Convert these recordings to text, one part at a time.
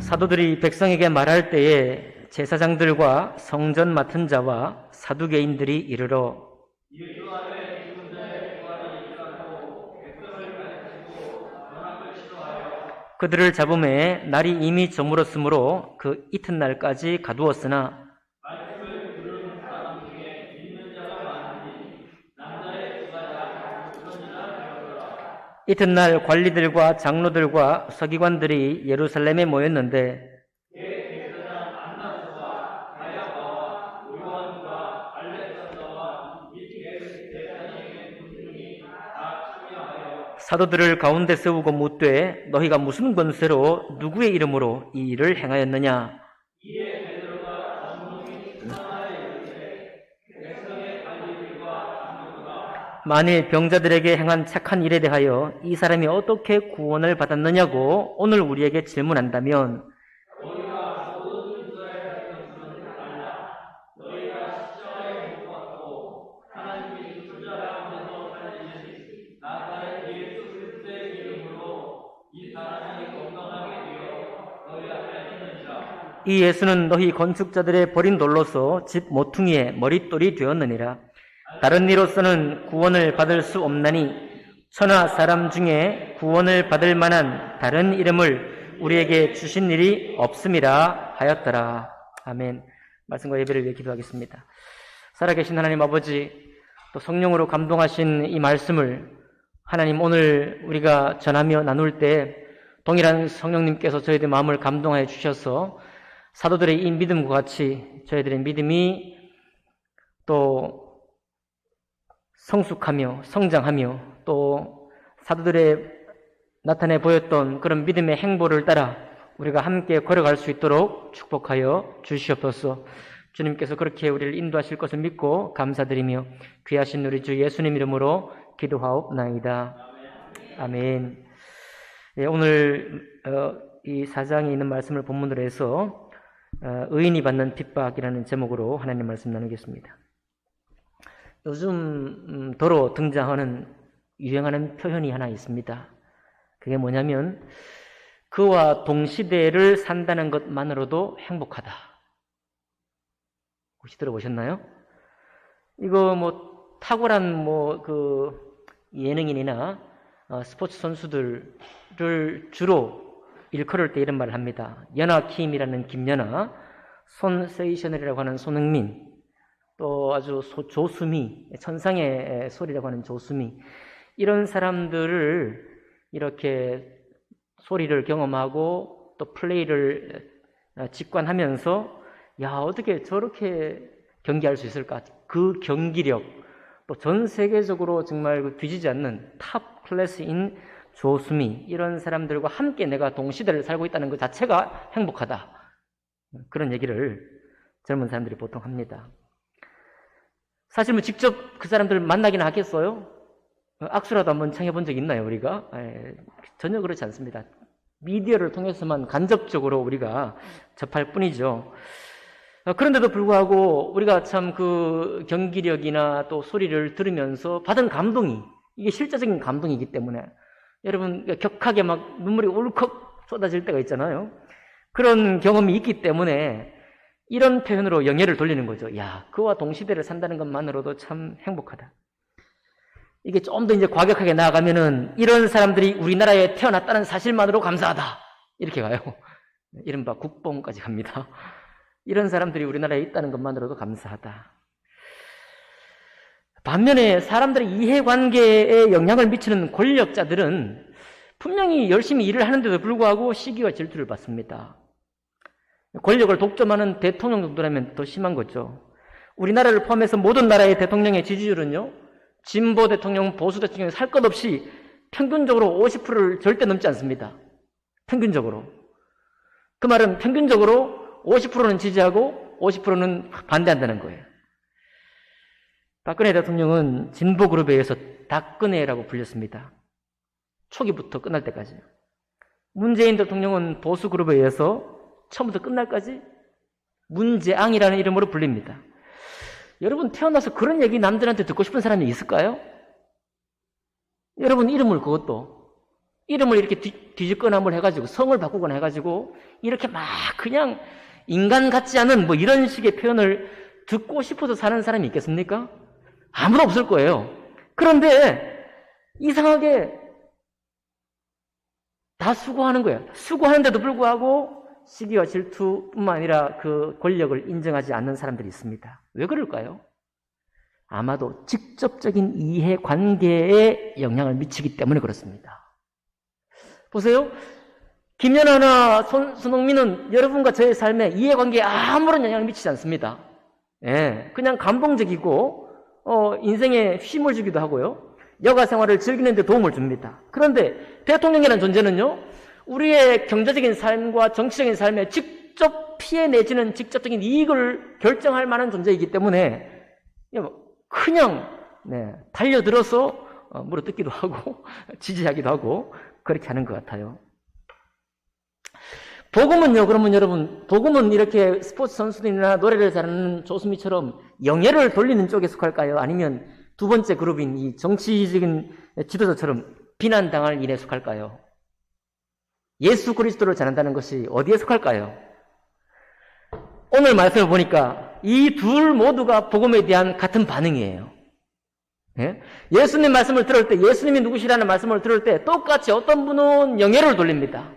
사도들이 백성에게 말할 때에 제사장들과 성전 맡은 자와 사두개인들이 이르러 그들을 잡음에 날이 이미 저물었으므로 그 이튿날까지 가두었으나 이튿날 관리들과 장로들과 서기관들이 예루살렘에 모였는데 사도들을 가운데 세우고 묻되 너희가 무슨 권세로 누구의 이름으로 이 일을 행하였느냐? 만일 병자들에게 행한 착한 일에 대하여 이 사람이 어떻게 구원을 받았느냐고 오늘 우리에게 질문한다면 이 예수는 너희 건축자들의 버린 돌로서 집 모퉁이에 머릿돌이 되었느니라. 다른 이로서는 구원을 받을 수 없나니 천하 사람 중에 구원을 받을 만한 다른 이름을 우리에게 주신 일이 없음이라 하였더라. 아멘. 말씀과 예배를 위해 기도하겠습니다. 살아계신 하나님 아버지, 또 성령으로 감동하신 이 말씀을 하나님 오늘 우리가 전하며 나눌 때 동일한 성령님께서 저희들의 마음을 감동하여 주셔서 사도들의 이 믿음과 같이 저희들의 믿음이 또 성숙하며 성장하며 또 사도들의 나타내 보였던 그런 믿음의 행보를 따라 우리가 함께 걸어갈 수 있도록 축복하여 주시옵소서. 주님께서 그렇게 우리를 인도하실 것을 믿고 감사드리며 귀하신 우리 주 예수님 이름으로 기도하옵나이다. 아멘. 예, 오늘 이 4장에 있는 말씀을 본문으로 해서 의인이 받는 핍박이라는 제목으로 하나님 말씀 나누겠습니다. 요즘 도로 등장하는 유행하는 표현이 하나 있습니다. 그게 뭐냐면 그와 동시대를 산다는 것만으로도 행복하다. 혹시 들어보셨나요? 이거 뭐 탁월한 예능인이나 스포츠 선수들을 주로 일컬을 때 이런 말을 합니다. 연하킴이라는 김연아, 손세이셔널이라고 하는 손흥민, 또 아주 조수미, 천상의 소리라고 하는 조수미, 이런 사람들을 이렇게 소리를 경험하고 또 플레이를 직관하면서 야, 어떻게 저렇게 경기할 수 있을까? 그 경기력, 또 전 세계적으로 정말 뒤지지 않는 탑 클래스인 조수미, 이런 사람들과 함께 내가 동시대를 살고 있다는 것 자체가 행복하다. 그런 얘기를 젊은 사람들이 보통 합니다. 사실 뭐 직접 그 사람들 만나기는 하겠어요? 악수라도 한번 청해본 적 있나요, 우리가? 전혀 그렇지 않습니다. 미디어를 통해서만 간접적으로 우리가 접할 뿐이죠. 그런데도 불구하고 우리가 참 그 경기력이나 또 소리를 들으면서 받은 감동이, 이게 실제적인 감동이기 때문에 여러분 격하게 막 눈물이 울컥 쏟아질 때가 있잖아요. 그런 경험이 있기 때문에 이런 표현으로 영예를 돌리는 거죠. 야, 그와 동시대를 산다는 것만으로도 참 행복하다. 이게 좀 더 이제 과격하게 나아가면은 이런 사람들이 우리나라에 태어났다는 사실만으로 감사하다. 이렇게 가요. 이른바 국뽕까지 갑니다. 이런 사람들이 우리나라에 있다는 것만으로도 감사하다. 반면에 사람들의 이해관계에 영향을 미치는 권력자들은 분명히 열심히 일을 하는데도 불구하고 시기와 질투를 받습니다. 권력을 독점하는 대통령 정도라면 더 심한 거죠. 우리나라를 포함해서 모든 나라의 대통령의 지지율은요, 진보 대통령, 보수 대통령 살 것 없이 평균적으로 50%를 절대 넘지 않습니다. 평균적으로. 그 말은 평균적으로 50%는 지지하고 50%는 반대한다는 거예요. 박근혜 대통령은 진보 그룹에 의해서 박근혜라고 불렸습니다. 초기부터 끝날 때까지. 문재인 대통령은 보수 그룹에 의해서 처음부터 끝날까지 문재앙이라는 이름으로 불립니다. 여러분 태어나서 그런 얘기 남들한테 듣고 싶은 사람이 있을까요? 여러분 이름을 그것도 이름을 이렇게 뒤집거나 뭘 해가지고 성을 바꾸거나 해가지고 이렇게 막 그냥 인간 같지 않은 뭐 이런 식의 표현을 듣고 싶어서 사는 사람이 있겠습니까? 아무도 없을 거예요. 그런데 이상하게 다 수고하는 거예요. 수고하는데도 불구하고 시기와 질투뿐만 아니라 그 권력을 인정하지 않는 사람들이 있습니다. 왜 그럴까요? 아마도 직접적인 이해관계에 영향을 미치기 때문에 그렇습니다. 보세요. 김연아나 손흥민은 여러분과 저의 삶에 이해관계에 아무런 영향을 미치지 않습니다. 예, 그냥 감동적이고 인생에 쉼을 주기도 하고요. 여가 생활을 즐기는 데 도움을 줍니다. 그런데 대통령이라는 존재는요, 우리의 경제적인 삶과 정치적인 삶에 직접 피해 내지는 직접적인 이익을 결정할 만한 존재이기 때문에 그냥 달려들어서 물어뜯기도 하고 지지하기도 하고 그렇게 하는 것 같아요. 복음은요, 그러면 여러분, 복음은 이렇게 스포츠 선수들이나 노래를 잘하는 조수미처럼 영예를 돌리는 쪽에 속할까요? 아니면 두 번째 그룹인 이 정치적인 지도자처럼 비난당할 일에 속할까요? 예수 그리스도를 전한다는 것이 어디에 속할까요? 오늘 말씀을 보니까 이 둘 모두가 복음에 대한 같은 반응이에요. 예? 예수님 말씀을 들을 때, 예수님이 누구시라는 말씀을 들을 때 똑같이 어떤 분은 영예를 돌립니다.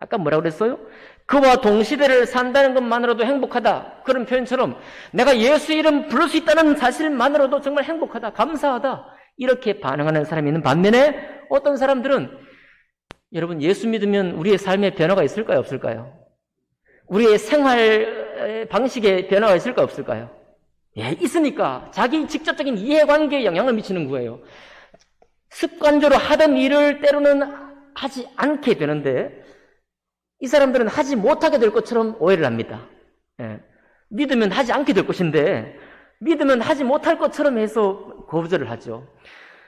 아까 뭐라고 그랬어요? 그와 동시대를 산다는 것만으로도 행복하다. 그런 표현처럼 내가 예수 이름 부를 수 있다는 사실만으로도 정말 행복하다, 감사하다, 이렇게 반응하는 사람이 있는 반면에 어떤 사람들은, 여러분, 예수 믿으면 우리의 삶에 변화가 있을까요, 없을까요? 우리의 생활 방식에 변화가 있을까요, 없을까요? 예, 있으니까 자기 직접적인 이해관계에 영향을 미치는 거예요. 습관적으로 하던 일을 때로는 하지 않게 되는데 이 사람들은 하지 못하게 될 것처럼 오해를 합니다. 예, 믿으면 하지 않게 될 것인데 믿으면 하지 못할 것처럼 해서 거부절을 하죠.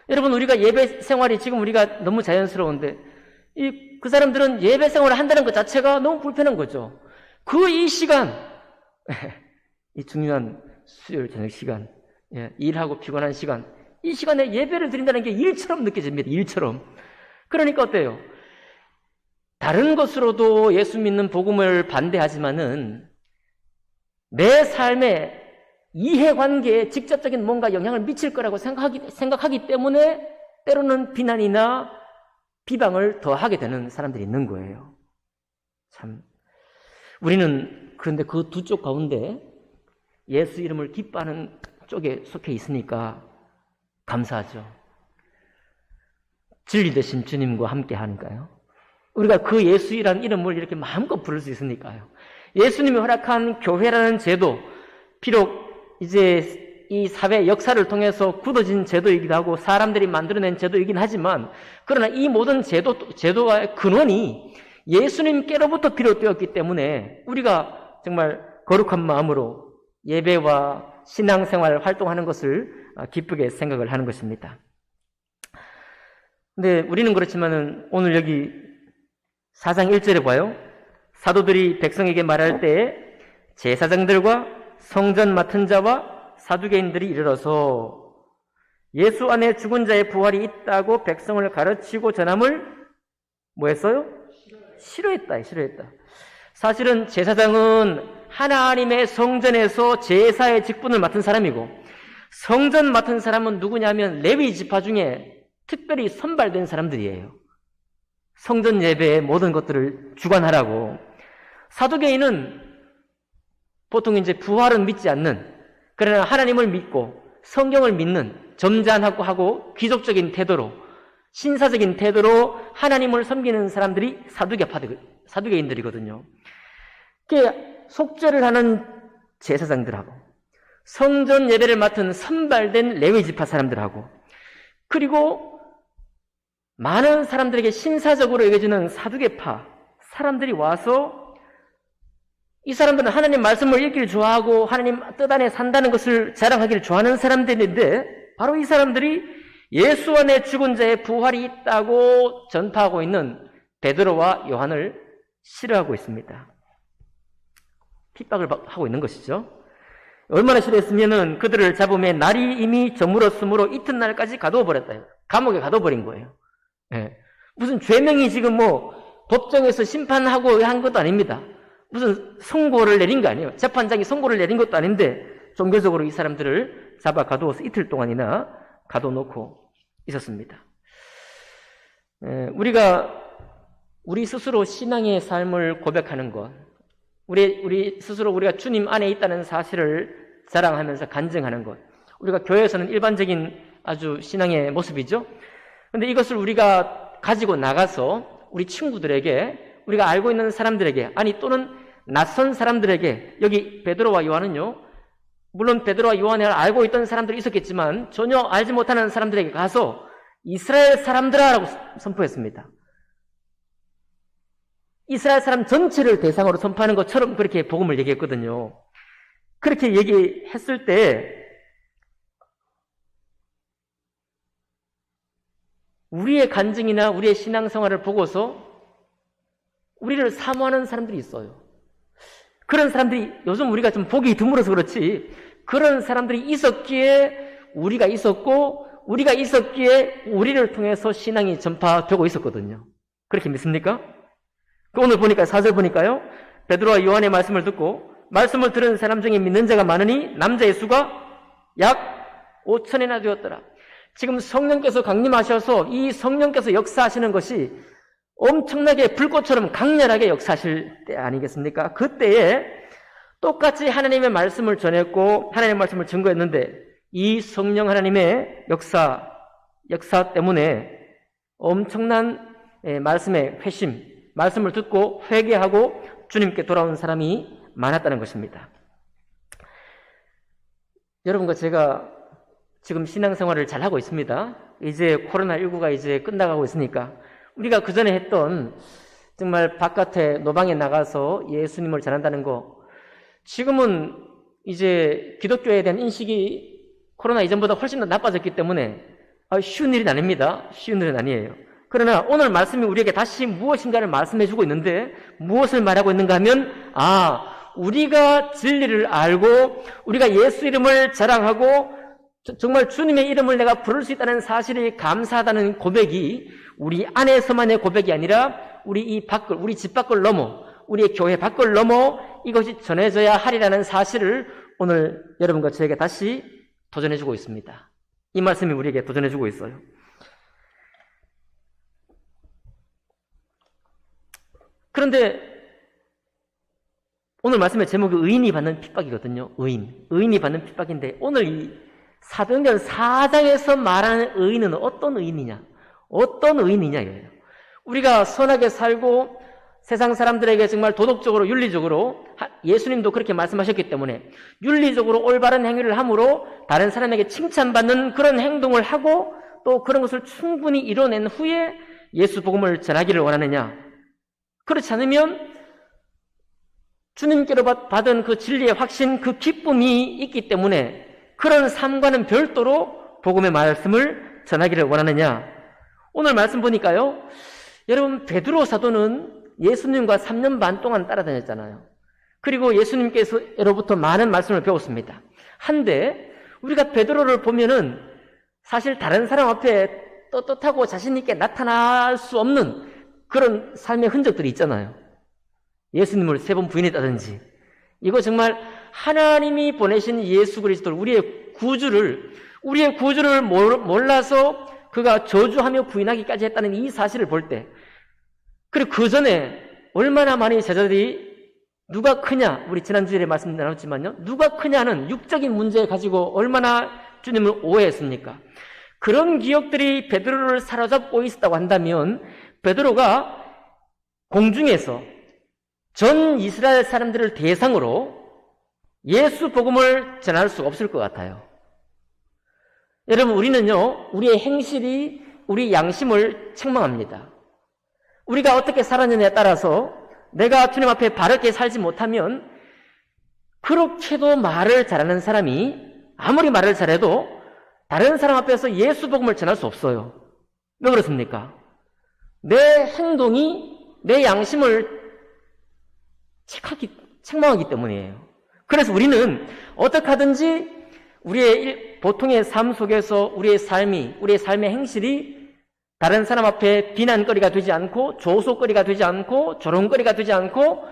여러분, 우리가 예배 생활이 지금 우리가 너무 자연스러운데 그 사람들은 예배 생활을 한다는 것 자체가 너무 불편한 거죠. 이 시간, 이 중요한 수요일 저녁 시간, 일하고 피곤한 시간, 이 시간에 예배를 드린다는 게 일처럼 느껴집니다. 일처럼. 그러니까 어때요? 다른 것으로도 예수 믿는 복음을 반대하지만은 내 삶에 이해관계에 직접적인 뭔가 영향을 미칠 거라고 생각하기 때문에 때로는 비난이나 비방을 더 하게 되는 사람들이 있는 거예요. 참, 우리는 그런데 그 두 쪽 가운데 예수 이름을 기뻐하는 쪽에 속해 있으니까 감사하죠. 진리 되신 주님과 함께 하니까요. 우리가 그 예수이라는 이름을 이렇게 마음껏 부를 수 있으니까요. 예수님이 허락한 교회라는 제도, 비록 이제 이 사회 역사를 통해서 굳어진 제도이기도 하고 사람들이 만들어낸 제도이긴 하지만, 그러나 이 모든 제도와의 근원이 예수님께로부터 비롯되었기 때문에 우리가 정말 거룩한 마음으로 예배와 신앙생활 활동하는 것을 기쁘게 생각을 하는 것입니다. 근데 우리는 그렇지만은 오늘 여기 4장 1절에 봐요. 사도들이 백성에게 말할 때에 제사장들과 성전 맡은 자와 사두개인들이 이르러서 예수 안에 죽은 자의 부활이 있다고 백성을 가르치고 전함을 뭐 했어요? 싫어했다. 사실은 제사장은 하나님의 성전에서 제사의 직분을 맡은 사람이고, 성전 맡은 사람은 누구냐면 레위 지파 중에 특별히 선발된 사람들이에요. 성전 예배의 모든 것들을 주관하라고. 사두개인은 보통 이제 부활은 믿지 않는, 그러나 하나님을 믿고 성경을 믿는 점잖하고 하고 귀족적인 태도로, 신사적인 태도로 하나님을 섬기는 사람들이 사두개인들이거든요. 속죄를 하는 제사장들하고 성전 예배를 맡은 선발된 레위 지파 사람들하고, 그리고 많은 사람들에게 신사적으로 여겨지는 사두개파 사람들이 와서, 이 사람들은 하나님 말씀을 읽기를 좋아하고 하나님 뜻 안에 산다는 것을 자랑하기를 좋아하는 사람들인데, 바로 이 사람들이 예수 안에 죽은 자의 부활이 있다고 전파하고 있는 베드로와 요한을 싫어하고 있습니다. 핍박을 하고 있는 것이죠. 얼마나 싫어했으면은 그들을 잡음에 날이 이미 저물었으므로 이튿날까지 가두어 버렸다. 감옥에 가둬 버린 거예요. 예. 무슨 죄명이 지금 법정에서 심판하고 한 것도 아닙니다. 무슨 선고를 내린 거 아니에요. 재판장이 선고를 내린 것도 아닌데 종교적으로 이 사람들을 잡아 가두어서 이틀 동안이나 가둬놓고 있었습니다. 우리 스스로 신앙의 삶을 고백하는 것, 우리 스스로 우리가 주님 안에 있다는 사실을 자랑하면서 간증하는 것, 우리가 교회에서는 일반적인 아주 신앙의 모습이죠. 그런데 이것을 우리가 가지고 나가서 우리 친구들에게, 우리가 알고 있는 사람들에게, 아니 또는 낯선 사람들에게, 여기 베드로와 요한은요, 물론 베드로와 요한을 알고 있던 사람들이 있었겠지만 전혀 알지 못하는 사람들에게 가서 이스라엘 사람들아라고 선포했습니다. 이스라엘 사람 전체를 대상으로 선포하는 것처럼 그렇게 복음을 얘기했거든요. 그렇게 얘기했을 때 우리의 간증이나 우리의 신앙생활을 보고서 우리를 사모하는 사람들이 있어요. 그런 사람들이 요즘 우리가 좀 보기 드물어서 그렇지, 그런 사람들이 있었기에 우리가 있었고, 우리가 있었기에 우리를 통해서 신앙이 전파되고 있었거든요. 그렇게 믿습니까? 오늘 보니까 4절 보니까요, 베드로와 요한의 말씀을 듣고 말씀을 들은 사람 중에 믿는 자가 많으니 남자의 수가 약 5천이나 되었더라. 지금 성령께서 강림하셔서 이 성령께서 역사하시는 것이 엄청나게 불꽃처럼 강렬하게 역사하실 때 아니겠습니까? 그때에 똑같이 하나님의 말씀을 전했고 하나님의 말씀을 증거했는데 이 성령 하나님의 역사 때문에 엄청난 말씀의 회심, 말씀을 듣고 회개하고 주님께 돌아온 사람이 많았다는 것입니다. 여러분과 제가 지금 신앙생활을 잘 하고 있습니다. 이제 코로나19가 이제 끝나가고 있으니까 우리가 그 전에 했던 정말 바깥에 노방에 나가서 예수님을 전한다는 거, 지금은 이제 기독교에 대한 인식이 코로나 이전보다 훨씬 더 나빠졌기 때문에 쉬운 일은 아닙니다. 쉬운 일은 아니에요. 그러나 오늘 말씀이 우리에게 다시 무엇인가를 말씀해주고 있는데 무엇을 말하고 있는가 하면 우리가 진리를 알고 우리가 예수 이름을 자랑하고 정말 주님의 이름을 내가 부를 수 있다는 사실이 감사하다는 고백이 우리 안에서만의 고백이 아니라 우리 집 밖을 넘어, 우리의 교회 밖을 넘어 이것이 전해져야 하리라는 사실을 오늘 여러분과 저에게 다시 도전해주고 있습니다. 이 말씀이 우리에게 도전해주고 있어요. 그런데 오늘 말씀의 제목이 의인이 받는 핍박이거든요. 의인이 받는 핍박인데 오늘 이 사도행전 4장에서 말하는 의인은 어떤 의인이냐? 어떤 의인이냐 이거예요. 우리가 선하게 살고 세상 사람들에게 정말 도덕적으로 윤리적으로, 예수님도 그렇게 말씀하셨기 때문에 윤리적으로 올바른 행위를 함으로 다른 사람에게 칭찬받는 그런 행동을 하고 또 그런 것을 충분히 이뤄낸 후에 예수 복음을 전하기를 원하느냐? 그렇지 않으면 주님께로 받은 그 진리의 확신, 그 기쁨이 있기 때문에 그런 삶과는 별도로 복음의 말씀을 전하기를 원하느냐? 오늘 말씀 보니까요, 여러분 베드로 사도는 예수님과 3년 반 동안 따라다녔잖아요. 그리고 예수님께서로부터 많은 말씀을 배웠습니다. 한데 우리가 베드로를 보면은 사실 다른 사람 앞에 떳떳하고 자신 있게 나타날 수 없는 그런 삶의 흔적들이 있잖아요. 예수님을 3번 부인했다든지, 이거 정말 하나님이 보내신 예수 그리스도를, 우리의 구주를 몰라서 그가 저주하며 부인하기까지 했다는 이 사실을 볼 때, 그리고 그 전에 얼마나 많은 제자들이 누가 크냐, 우리 지난주에 말씀 나눴지만요, 누가 크냐는 육적인 문제 가지고 얼마나 주님을 오해했습니까? 그런 기억들이 베드로를 사로잡고 있었다고 한다면 베드로가 공중에서 전 이스라엘 사람들을 대상으로 예수 복음을 전할 수 없을 것 같아요. 여러분, 우리는요, 우리의 행실이 우리 양심을 책망합니다. 우리가 어떻게 살았느냐에 따라서 내가 주님 앞에 바르게 살지 못하면 그렇게도 말을 잘하는 사람이 아무리 말을 잘해도 다른 사람 앞에서 예수 복음을 전할 수 없어요. 왜 그렇습니까? 내 행동이 내 양심을 책망하기 때문이에요. 그래서 우리는 어떻게 하든지 우리의 보통의 삶 속에서 우리의 삶의 행실이 다른 사람 앞에 비난거리가 되지 않고 조소거리가 되지 않고 조롱거리가 되지 않고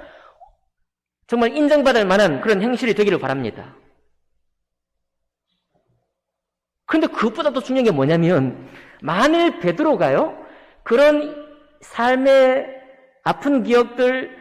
정말 인정받을 만한 그런 행실이 되기를 바랍니다. 그런데 그것보다 더 중요한 게 뭐냐면 만일 베드로가요 그런 삶의 아픈 기억들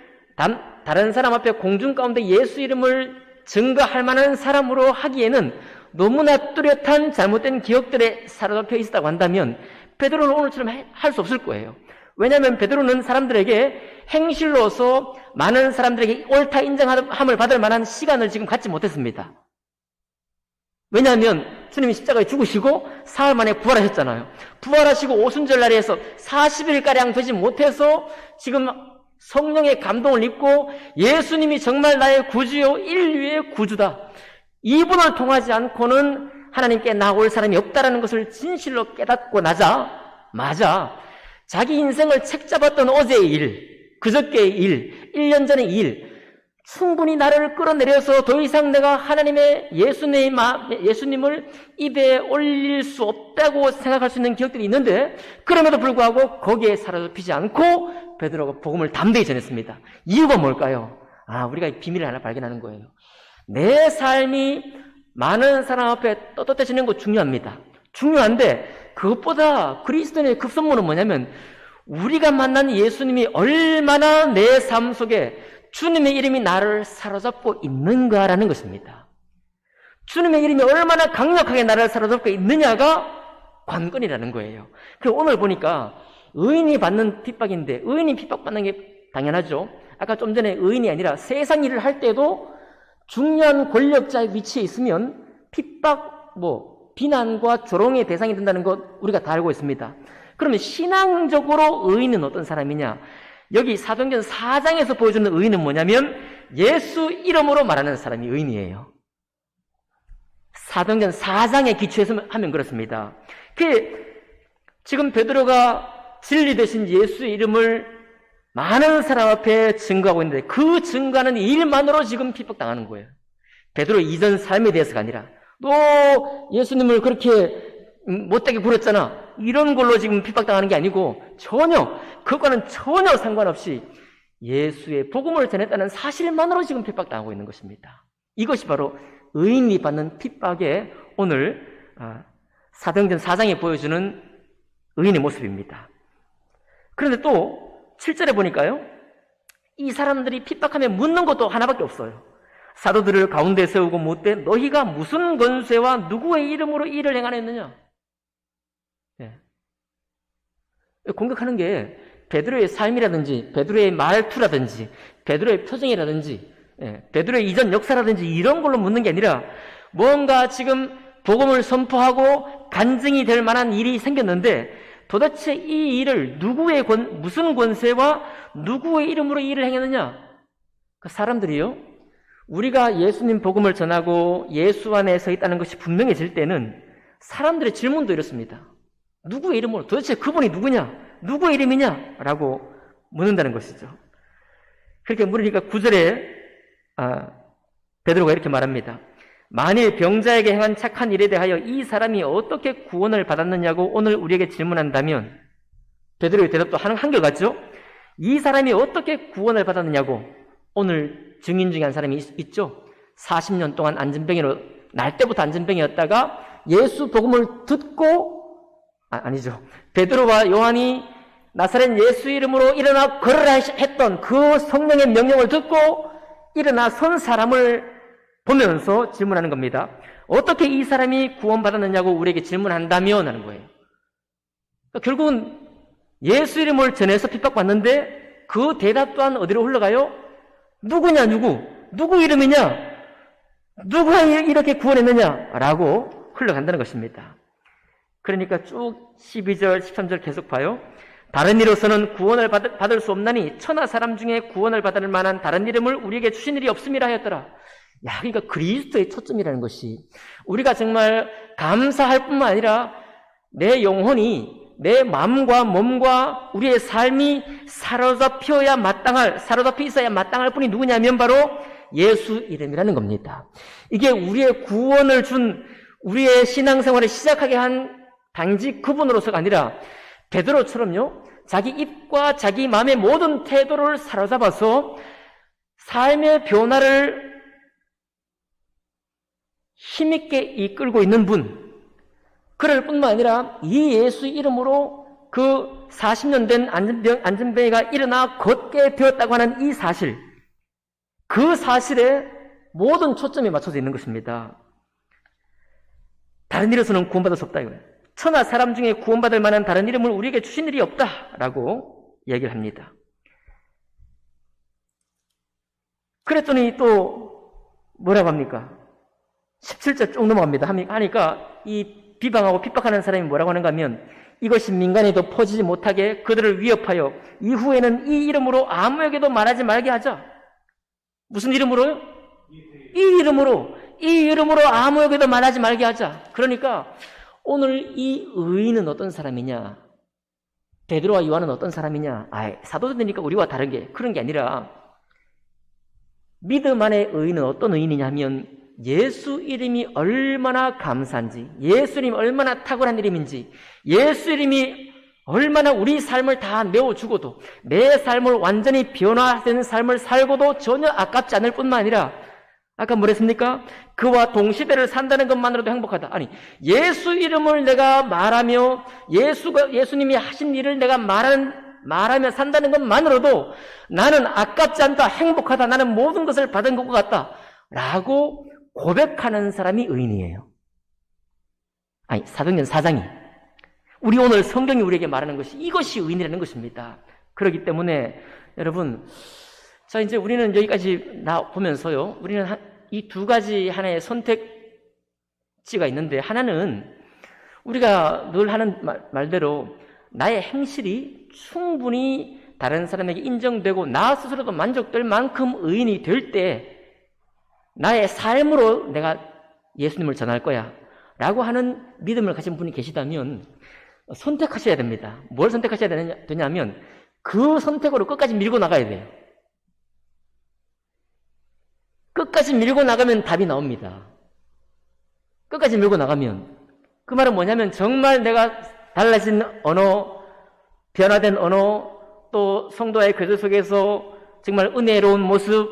다른 사람 앞에 공중 가운데 예수 이름을 증거할 만한 사람으로 하기에는 너무나 뚜렷한 잘못된 기억들에 사로잡혀 있었다고 한다면 베드로는 오늘처럼 할 수 없을 거예요. 왜냐하면 베드로는 사람들에게 행실로서 많은 사람들에게 옳다 인정함을 받을 만한 시간을 지금 갖지 못했습니다. 왜냐하면 주님이 십자가에 죽으시고 사흘 만에 부활하셨잖아요. 부활하시고 오순절날에 해서 40일가량 되지 못해서 지금 성령의 감동을 입고 예수님이 정말 나의 구주요 인류의 구주다. 이분을 통하지 않고는 하나님께 나올 사람이 없다라는 것을 진실로 깨닫고 나자마자 자기 인생을 책잡았던 어제의 일, 그저께의 일, 1년 전의 일 충분히 나를 끌어내려서 더 이상 내가 하나님의 예수님을 입에 올릴 수 없다고 생각할 수 있는 기억들이 있는데 그럼에도 불구하고 거기에 사로잡히지 않고 베드로가 복음을 담대히 전했습니다. 이유가 뭘까요? 우리가 이 비밀을 하나 발견하는 거예요. 내 삶이 많은 사람 앞에 떳떳해지는 거 중요합니다. 중요한데 그것보다 그리스도인의 급선무는 뭐냐면 우리가 만난 예수님이 얼마나 내 삶 속에 주님의 이름이 나를 사로잡고 있는가라는 것입니다. 주님의 이름이 얼마나 강력하게 나를 사로잡고 있느냐가 관건이라는 거예요. 오늘 보니까 의인이 받는 핍박인데 의인이 핍박받는 게 당연하죠. 아까 좀 전에 의인이 아니라 세상 일을 할 때도 중요한 권력자의 위치에 있으면 핍박, 비난과 조롱의 대상이 된다는 것 우리가 다 알고 있습니다. 그러면 신앙적으로 의인은 어떤 사람이냐? 여기 사도행전 4장에서 보여주는 의인은 뭐냐면 예수 이름으로 말하는 사람이 의인이에요. 사도행전 4장의 기초에서 하면 그렇습니다. 지금 베드로가 진리 되신 예수의 이름을 많은 사람 앞에 증거하고 있는데 그 증거하는 일만으로 지금 핍박당하는 거예요. 베드로 이전 삶에 대해서가 아니라 너 예수님을 그렇게 못되게 굴었잖아. 이런 걸로 지금 핍박당하는 게 아니고 그것과는 전혀 상관없이 예수의 복음을 전했다는 사실만으로 지금 핍박당하고 있는 것입니다. 이것이 바로 의인이 받는 핍박의 오늘 사도행전 4장에 보여주는 의인의 모습입니다. 그런데 또 7절에 보니까요. 이 사람들이 핍박하며 묻는 것도 하나밖에 없어요. 사도들을 가운데 세우고 묻되 너희가 무슨 권세와 누구의 이름으로 이를 행하였느냐? 공격하는 게 베드로의 삶이라든지 베드로의 말투라든지 베드로의 표정이라든지 베드로의 이전 역사라든지 이런 걸로 묻는 게 아니라 뭔가 지금 복음을 선포하고 간증이 될 만한 일이 생겼는데 도대체 이 일을 무슨 권세와 누구의 이름으로 이 일을 행했느냐? 그 사람들이요. 우리가 예수님 복음을 전하고 예수 안에 서 있다는 것이 분명해질 때는 사람들의 질문도 이렇습니다. 누구의 이름으로? 도대체 그분이 누구냐? 누구의 이름이냐? 라고 묻는다는 것이죠. 그렇게 물으니까 9절에 베드로가 이렇게 말합니다. 만일 병자에게 행한 착한 일에 대하여 이 사람이 어떻게 구원을 받았느냐고 오늘 우리에게 질문한다면 베드로의 대답도 한결같죠? 이 사람이 어떻게 구원을 받았느냐고 오늘 증인 중에 한 사람이 있죠? 40년 동안 안진병이로 날 때부터 안진병이었다가 예수 복음을 듣고 아니죠. 베드로와 요한이 나사렛 예수 이름으로 일어나 걸으라 했던 그 성령의 명령을 듣고 일어나 선 사람을 보면서 질문하는 겁니다. 어떻게 이 사람이 구원받았느냐고 우리에게 질문한다면 하는 거예요. 그러니까 결국은 예수 이름을 전해서 핍박받는데 그 대답 또한 어디로 흘러가요? 누구냐 누구 이름이냐? 누가 이렇게 구원했느냐? 라고 흘러간다는 것입니다. 그러니까 쭉 12절, 13절 계속 봐요. 다른 이로서는 구원을 받을 수 없나니 천하 사람 중에 구원을 받을 만한 다른 이름을 우리에게 주신 일이 없음이라 하였더라. 그러니까 그리스도의 초점이라는 것이 우리가 정말 감사할 뿐만 아니라 내 영혼이 내 마음과 몸과 우리의 삶이 사로잡혀 있어야 마땅할 분이 누구냐면 바로 예수 이름이라는 겁니다. 이게 우리의 구원을 준 우리의 신앙생활을 시작하게 한 단지 그분으로서가 아니라 베드로처럼요, 자기 입과 자기 마음의 모든 태도를 사로잡아서 삶의 변화를 힘있게 이끌고 있는 분, 그럴 뿐만 아니라 이 예수 이름으로 그 40년 된 안전병이가 일어나 걷게 되었다고 하는 이 사실, 그 사실에 모든 초점이 맞춰져 있는 것입니다. 다른 이로서는 구원받을 수 없다 이거예요. 천하 사람 중에 구원받을 만한 다른 이름을 우리에게 주신 일이 없다라고 얘기를 합니다. 그랬더니 또 뭐라고 합니까? 17절 쭉 넘어갑니다. 하니까 이 비방하고 핍박하는 사람이 뭐라고 하는가 하면, 이것이 민간에도 퍼지지 못하게 그들을 위협하여 이후에는 이 이름으로 아무에게도 말하지 말게 하자. 무슨 이름으로요? 이 이름으로 아무에게도 말하지 말게 하자. 그러니까 오늘 이 의인은 어떤 사람이냐, 베드로와 요한은 어떤 사람이냐, 사도들이니까 우리와 다른 게 그런 게 아니라, 믿음 안의 의인은 어떤 의인이냐 하면 예수 이름이 얼마나 감사한지, 예수 이름이 얼마나 탁월한 이름인지, 예수 이름이 얼마나 우리 삶을 다 메워주고도 내 삶을 완전히 변화된 삶을 살고도 전혀 아깝지 않을 뿐만 아니라, 아까 뭐랬습니까? 그와 동시대를 산다는 것만으로도 행복하다. 아니, 예수 이름을 내가 말하며 예수님이 하신 일을 내가 말하며 산다는 것만으로도 나는 아깝지 않다, 행복하다, 나는 모든 것을 받은 것 같다 라고 고백하는 사람이 의인이에요. 아니, 사도행전 4장이, 우리 오늘 성경이 우리에게 말하는 것이 이것이 의인이라는 것입니다. 그렇기 때문에 여러분, 자, 이제 우리는 여기까지 보면서요, 우리는 이 두 가지 하나의 선택지가 있는데, 하나는 우리가 늘 하는 말대로 나의 행실이 충분히 다른 사람에게 인정되고 나 스스로도 만족될 만큼 의인이 될 때 나의 삶으로 내가 예수님을 전할 거야 라고 하는 믿음을 가진 분이 계시다면 선택하셔야 됩니다. 뭘 선택하셔야 되냐면 그 선택으로 끝까지 밀고 나가야 돼요. 끝까지 밀고 나가면 답이 나옵니다. 끝까지 밀고 나가면, 그 말은 뭐냐면 정말 내가 달라진 언어, 변화된 언어, 또 성도와의 교제 속에서 정말 은혜로운 모습,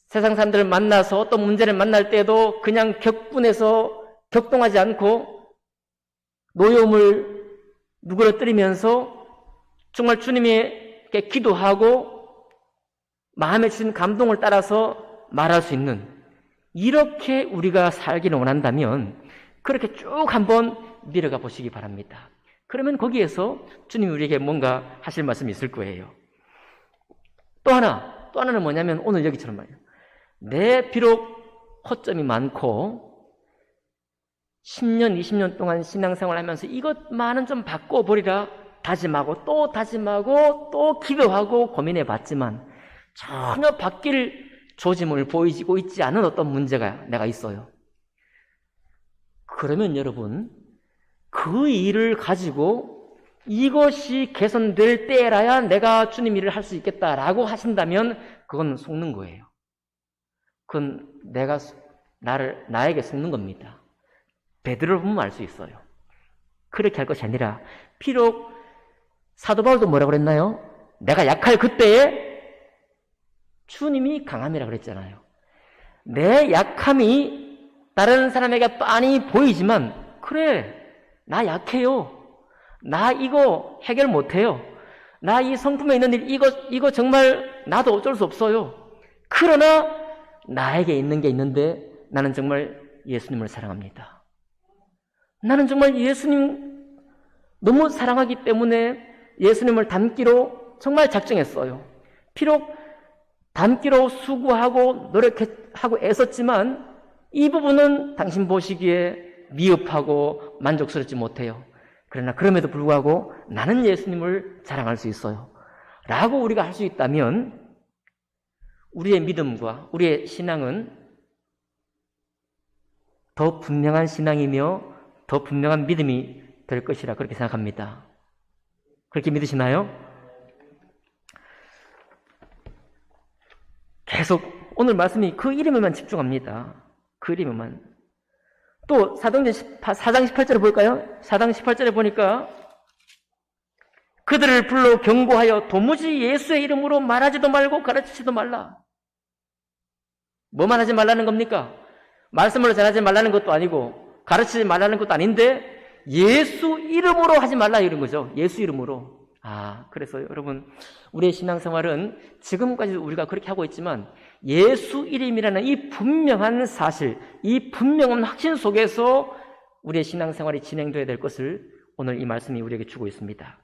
세상 사람들을 만나서 어떤 문제를 만날 때도 그냥 격동하지 않고 노여움을 누그러뜨리면서 정말 주님에게 기도하고 마음에 주신 감동을 따라서 말할 수 있는, 이렇게 우리가 살기를 원한다면 그렇게 쭉 한번 밀어가 보시기 바랍니다. 그러면 거기에서 주님이 우리에게 뭔가 하실 말씀이 있을 거예요. 또 하나는 뭐냐면 오늘 여기처럼 말이에요. 내 비록 허점이 많고 10년, 20년 동안 신앙생활 하면서 이것만은 좀 바꿔버리라 다짐하고 또 기도하고 고민해 봤지만 전혀 바뀔 조짐을 보이고 있지 않은 어떤 문제가 내가 있어요. 그러면 여러분, 그 일을 가지고 이것이 개선될 때라야 내가 주님 일을 할 수 있겠다라고 하신다면 그건 속는 거예요. 그건 나에게 속는 겁니다. 베드로를 보면 알 수 있어요. 그렇게 할 것이 아니라, 비록 사도 바울도 뭐라고 그랬나요? 내가 약할 그때에 주님이 강함이라고 그랬잖아요. 내 약함이 다른 사람에게 빤히 보이지만, 그래, 나 약해요. 나 이거 해결 못해요. 나 이 성품에 있는 일, 이거 정말 나도 어쩔 수 없어요. 그러나 나에게 있는 게 있는데 나는 정말 예수님을 사랑합니다. 나는 정말 예수님 너무 사랑하기 때문에 예수님을 닮기로 정말 작정했어요. 비록 닮기로 수고하고 노력하고 애썼지만 이 부분은 당신 보시기에 미흡하고 만족스럽지 못해요. 그러나 그럼에도 불구하고 나는 예수님을 자랑할 수 있어요 라고 우리가 할 수 있다면 우리의 믿음과 우리의 신앙은 더 분명한 신앙이며 더 분명한 믿음이 될 것이라 그렇게 생각합니다. 그렇게 믿으시나요? 계속 오늘 말씀이 그 이름에만 집중합니다. 그 이름에만. 또 사도행전 4장 18절에 볼까요? 4장 18절에 보니까 그들을 불러 경고하여 도무지 예수의 이름으로 말하지도 말고 가르치지도 말라. 뭐만 하지 말라는 겁니까? 말씀을 전하지 말라는 것도 아니고 가르치지 말라는 것도 아닌데 예수 이름으로 하지 말라 이런 거죠. 예수 이름으로. 그래서 여러분, 우리의 신앙생활은 지금까지도 우리가 그렇게 하고 있지만 예수 이름이라는 이 분명한 사실, 이 분명한 확신 속에서 우리의 신앙생활이 진행되어야 될 것을 오늘 이 말씀이 우리에게 주고 있습니다.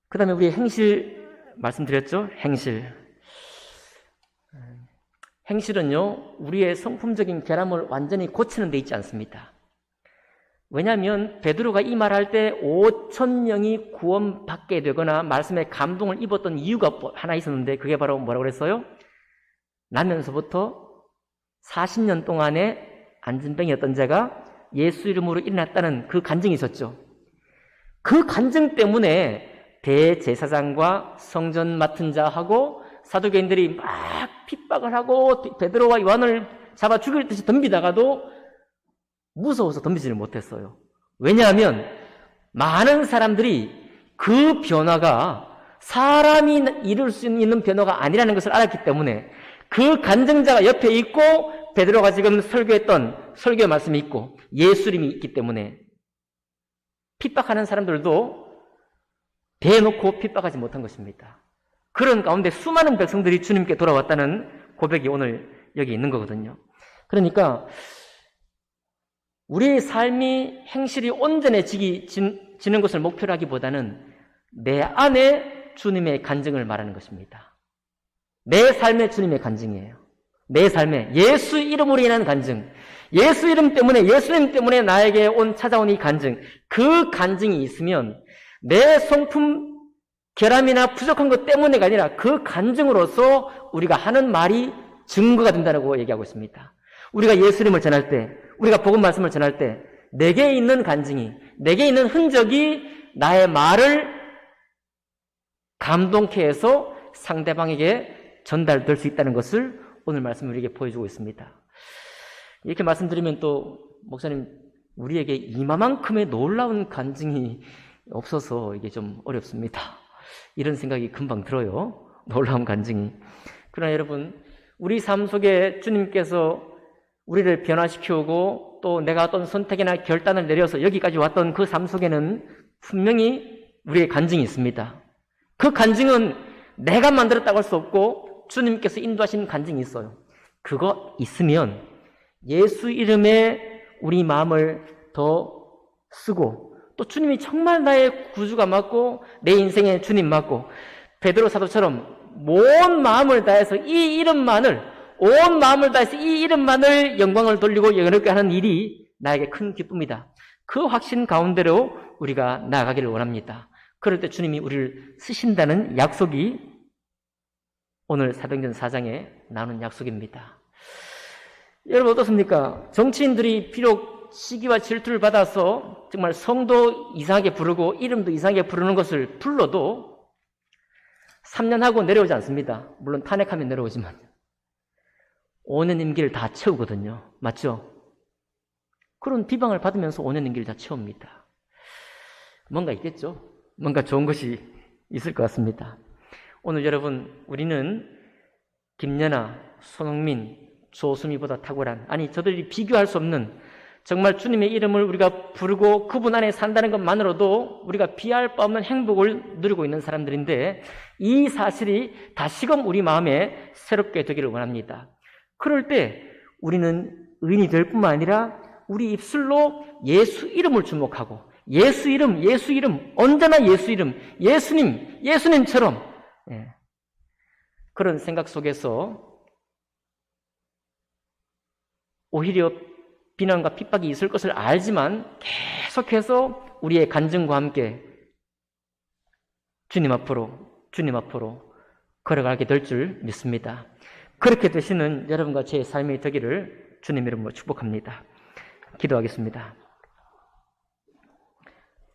그 다음에 우리의 행실 말씀드렸죠? 행실은요, 우리의 성품적인 결함을 완전히 고치는 데 있지 않습니다. 왜냐하면 베드로가 이 말할 때 5,000명이 구원받게 되거나 말씀에 감동을 입었던 이유가 하나 있었는데 그게 바로 뭐라고 그랬어요? 나면서부터 40년 동안에 안진병이었던 자가 예수 이름으로 일어났다는 그 간증이 있었죠. 그 간증 때문에 대제사장과 성전 맡은 자하고 사두개인들이 막 핍박을 하고 베드로와 요한을 잡아 죽일 듯이 덤비다가도 무서워서 덤비지를 못했어요. 왜냐하면 많은 사람들이 그 변화가 사람이 이룰 수 있는 변화가 아니라는 것을 알았기 때문에 그 간증자가 옆에 있고 베드로가 지금 설교했던 설교의 말씀이 있고 예수 이름이 있기 때문에 핍박하는 사람들도 대놓고 핍박하지 못한 것입니다. 그런 가운데 수많은 백성들이 주님께 돌아왔다는 고백이 오늘 여기 있는 거거든요. 그러니까 우리의 삶이 행실이 온전해지는 것을 목표로 하기보다는 내 안에 주님의 간증을 말하는 것입니다. 내 삶의 주님의 간증이에요. 내 삶에 예수 이름으로 인한 간증, 예수 이름 때문에 나에게 찾아온 이 간증, 그 간증이 있으면 내 성품 결함이나 부족한 것 때문에가 아니라 그 간증으로서 우리가 하는 말이 증거가 된다고 얘기하고 있습니다. 우리가 예수 이름을 전할 때, 우리가 복음 말씀을 전할 때 내게 있는 간증이, 내게 있는 흔적이 나의 말을 감동케 해서 상대방에게 전달될 수 있다는 것을 오늘 말씀 우리에게 보여주고 있습니다. 이렇게 말씀드리면 또 목사님, 우리에게 이마만큼의 놀라운 간증이 없어서 이게 좀 어렵습니다. 이런 생각이 금방 들어요. 놀라운 간증이. 그러나 여러분, 우리 삶 속에 주님께서 우리를 변화시키고 또 내가 어떤 선택이나 결단을 내려서 여기까지 왔던 그 삶 속에는 분명히 우리의 간증이 있습니다. 그 간증은 내가 만들었다고 할 수 없고 주님께서 인도하신 간증이 있어요. 그거 있으면 예수 이름에 우리 마음을 더 쓰고 또 주님이 정말 나의 구주가 맞고 내 인생의 주님 맞고 베드로 사도처럼 온 마음을 다해서 이 이름만을 영광을 돌리고 영광을 하는 일이 나에게 큰 기쁨이다. 그 확신 가운데로 우리가 나아가기를 원합니다. 그럴 때 주님이 우리를 쓰신다는 약속이 오늘 사도행전 4장에 나오는 약속입니다. 여러분 어떻습니까? 정치인들이 비록 시기와 질투를 받아서 정말 성도 이상하게 부르고 이름도 이상하게 부르는 것을 불러도 3년 하고 내려오지 않습니다. 물론 탄핵하면 내려오지만 5년 임기를 다 채우거든요. 맞죠? 그런 비방을 받으면서 5년 임기를 다 채웁니다. 뭔가 있겠죠? 뭔가 좋은 것이 있을 것 같습니다. 오늘 여러분, 우리는 김연아, 손흥민, 조수미보다 탁월한, 저들이 비교할 수 없는 정말 주님의 이름을 우리가 부르고 그분 안에 산다는 것만으로도 우리가 비할 바 없는 행복을 누리고 있는 사람들인데 이 사실이 다시금 우리 마음에 새롭게 되기를 원합니다. 그럴 때 우리는 의인이 될 뿐만 아니라 우리 입술로 예수 이름을 주목하고 예수 이름, 언제나 예수 이름, 예수님처럼 그런 생각 속에서 오히려 비난과 핍박이 있을 것을 알지만 계속해서 우리의 간증과 함께 주님 앞으로 걸어가게 될 줄 믿습니다. 그렇게 되시는 여러분과 제 삶이 되기를 주님 이름으로 축복합니다. 기도하겠습니다.